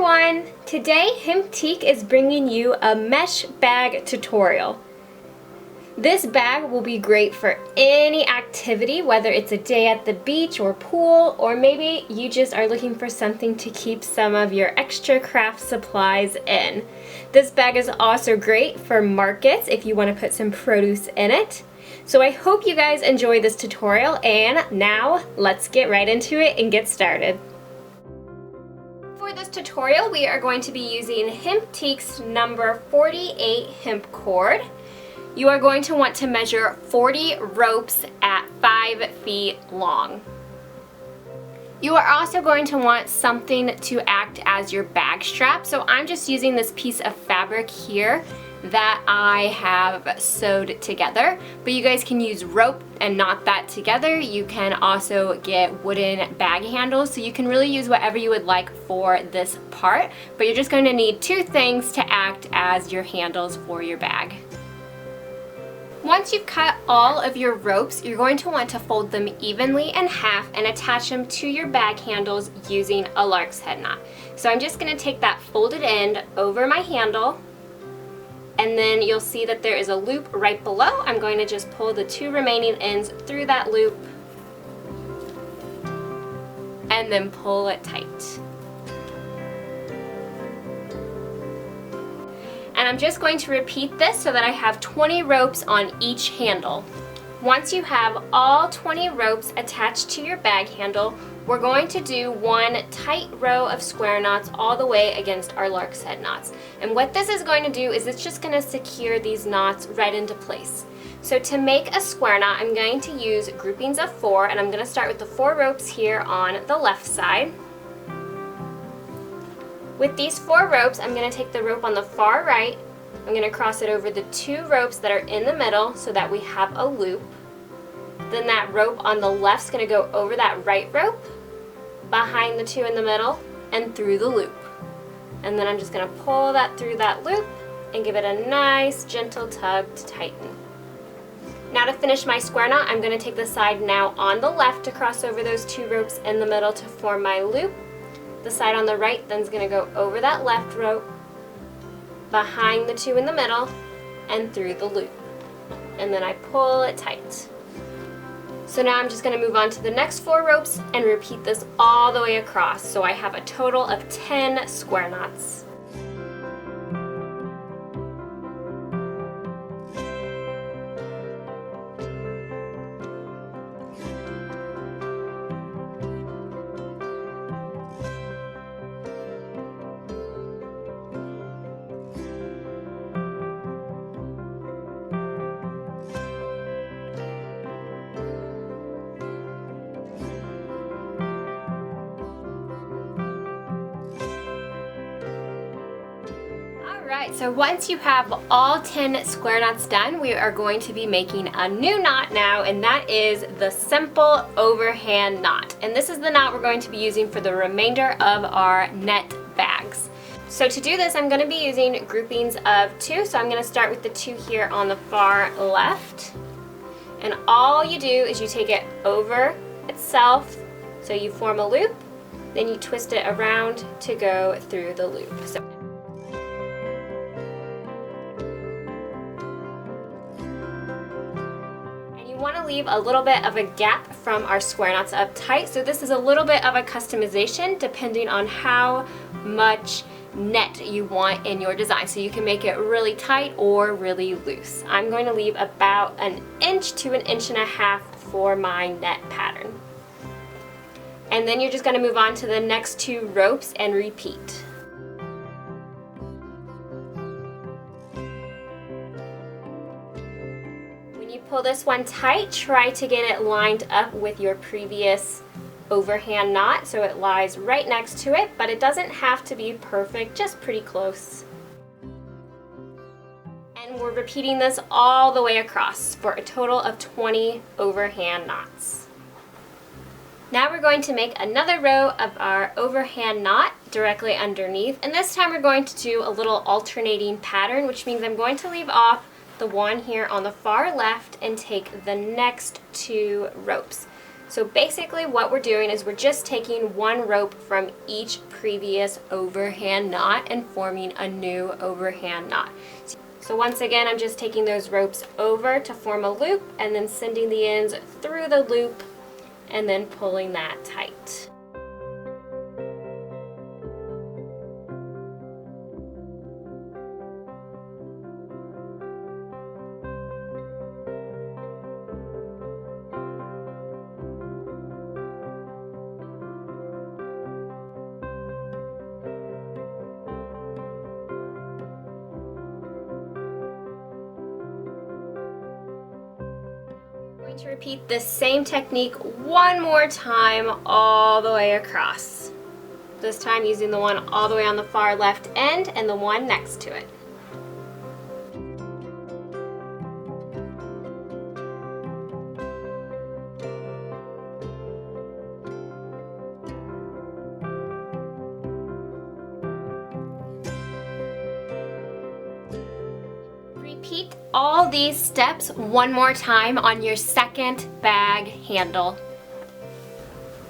everyone! Today Hemptique is bringing you a mesh bag tutorial. This bag will be great for any activity, whether it's a day at the beach or pool, or maybe you just are looking for something to keep some of your extra craft supplies in. This bag is also great for markets if you want to put some produce in it. So I hope you guys enjoy this tutorial, and now let's get right into it and get started. For this tutorial, we are going to be using Hemptique's number 48 hemp cord. You are going to want to measure 40 ropes at 5 feet long. You are also going to want something to act as your bag strap. So I'm just using this piece of fabric here that I have sewed together, but you guys can use rope and knot that together. You can also get wooden bag handles, so you can really use whatever you would like for this part, but you're just going to need two things to act as your handles for your bag. Once you've cut all of your ropes, you're going to want to fold them evenly in half and attach them to your bag handles using a lark's head knot. So I'm just going to take that folded end over my handle, and then you'll see that there is a loop right below. I'm going to just pull the two remaining ends through that loop and then pull it tight. And I'm just going to repeat this so that I have 20 ropes on each handle. Once you have all 20 ropes attached to your bag handle, we're going to do one tight row of square knots all the way against our lark's head knots. And what this is going to do is it's just going to secure these knots right into place. So to make a square knot, I'm going to use groupings of 4, and I'm going to start with the 4 ropes here on the left side. With these 4 ropes, I'm going to take the rope on the far right, I'm going to cross it over the 2 ropes that are in the middle so that we have a loop. Then that rope on the left is going to go over that right rope, behind the 2 in the middle, and through the loop. And then I'm just going to pull that through that loop and give it a nice gentle tug to tighten. Now to finish my square knot, I'm going to take the side now on the left to cross over those 2 ropes in the middle to form my loop. The side on the right then is going to go over that left rope, behind the 2 in the middle, and through the loop. And then I pull it tight. So now I'm just going to move on to the next 4 ropes and repeat this all the way across. So I have a total of 10 square knots. Alright, so once you have all 10 square knots done, we are going to be making a new knot now, and that is the simple overhand knot. And this is the knot we're going to be using for the remainder of our net bags. So to do this, I'm going to be using groupings of 2. So I'm going to start with the 2 here on the far left. And all you do is you take it over itself, so you form a loop, then you twist it around to go through the loop. Want to leave a little bit of a gap from our square knots up tight, so this is a little bit of a customization depending on how much net you want in your design, so you can make it really tight or really loose. I'm going to leave about an inch to an inch and a half for my net pattern, and then you're just going to move on to the next 2 ropes and repeat. Pull this one tight, try to get it lined up with your previous overhand knot so it lies right next to it, but it doesn't have to be perfect, just pretty close. And we're repeating this all the way across for a total of 20 overhand knots. Now we're going to make another row of our overhand knot directly underneath, and this time we're going to do a little alternating pattern, which means I'm going to leave off the one here on the far left and take the next 2 ropes. So basically what we're doing is we're just taking one rope from each previous overhand knot and forming a new overhand knot. So once again, I'm just taking those ropes over to form a loop and then sending the ends through the loop and then pulling that tight. To repeat the same technique one more time all the way across. This time using the one all the way on the far left end and the one next to it. Repeat all these steps one more time on your second bag handle.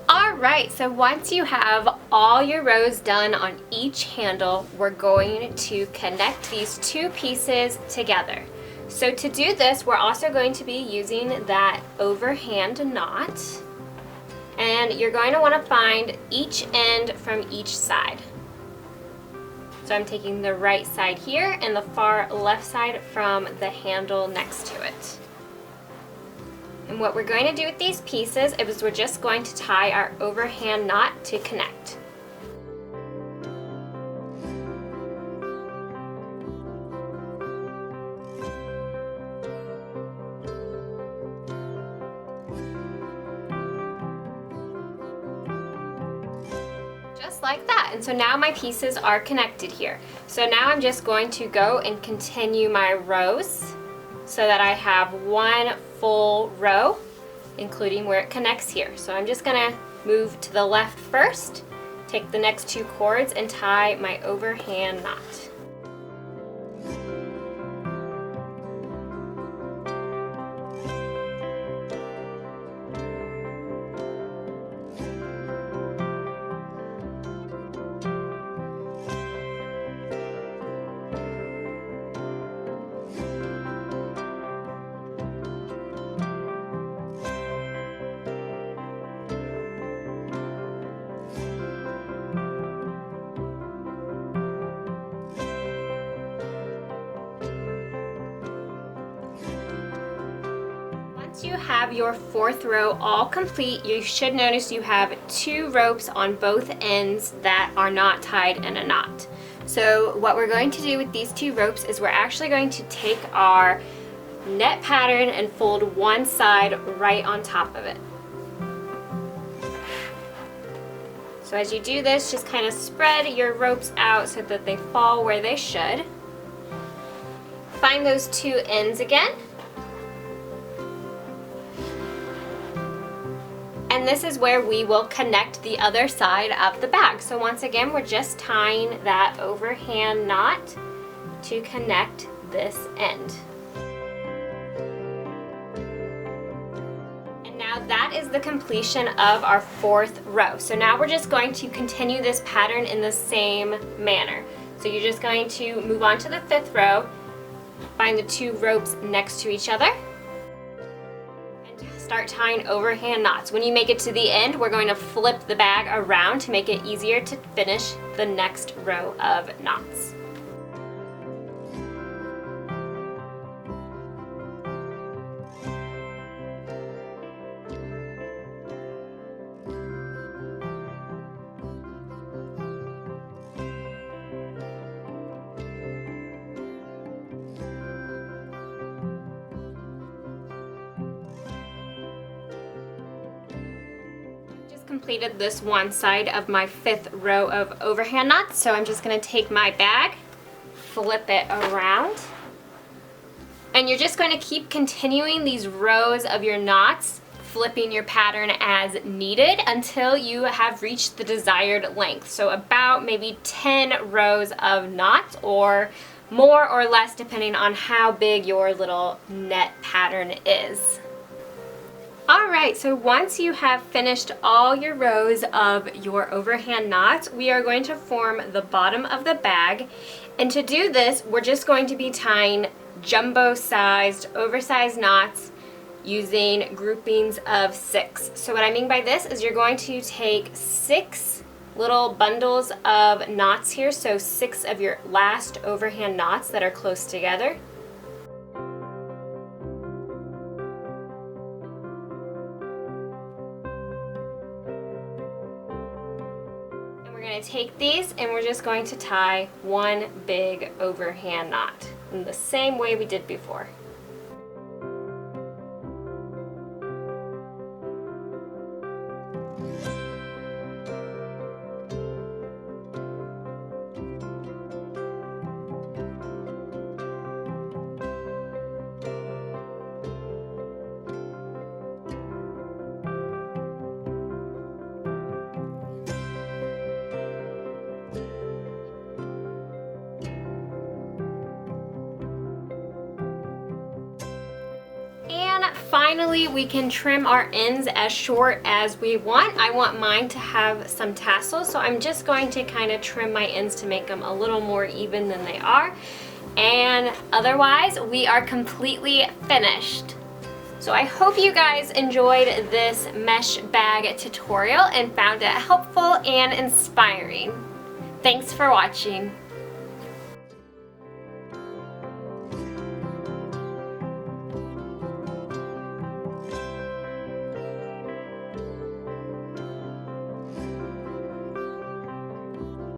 Alright, so once you have all your rows done on each handle, we're going to connect these two pieces together. So to do this, we're also going to be using that overhand knot, and you're going to want to find each end from each side. So I'm taking the right side here and the far left side from the handle next to it. And what we're going to do with these pieces is we're just going to tie our overhand knot to connect. Just like that. And so now my pieces are connected here. So now I'm just going to go and continue my rows so that I have one full row, including where it connects here. So I'm just going to move to the left first, take the next two cords and tie my overhand knot. Once you have your fourth row all complete, you should notice you have two ropes on both ends that are not tied in a knot. So what we're going to do with these two ropes is we're actually going to take our net pattern and fold one side right on top of it. So as you do this, just kind of spread your ropes out so that they fall where they should. Find those two ends again. And this is where we will connect the other side of the bag. So once again, we're just tying that overhand knot to connect this end. And now that is the completion of our fourth row. So now we're just going to continue this pattern in the same manner. So you're just going to move on to the fifth row, find the two ropes next to each other, start tying overhand knots. When you make it to the end, we're going to flip the bag around to make it easier to finish the next row of knots. Completed this one side of my fifth row of overhand knots, so I'm just going to take my bag, flip it around, and you're just going to keep continuing these rows of your knots, flipping your pattern as needed until you have reached the desired length. So about maybe 10 rows of knots, or more or less depending on how big your little net pattern is. Alright, so once you have finished all your rows of your overhand knots, we are going to form the bottom of the bag. And to do this, we're just going to be tying jumbo-sized, oversized knots using groupings of 6. So what I mean by this is you're going to take 6 little bundles of knots here, so 6 of your last overhand knots that are close together. And we're going to take these and we're just going to tie one big overhand knot in the same way we did before. Finally, we can trim our ends as short as we want. I want mine to have some tassels, so I'm just going to kind of trim my ends to make them a little more even than they are. And otherwise, we are completely finished. So I hope you guys enjoyed this mesh bag tutorial and found it helpful and inspiring. Thanks for watching.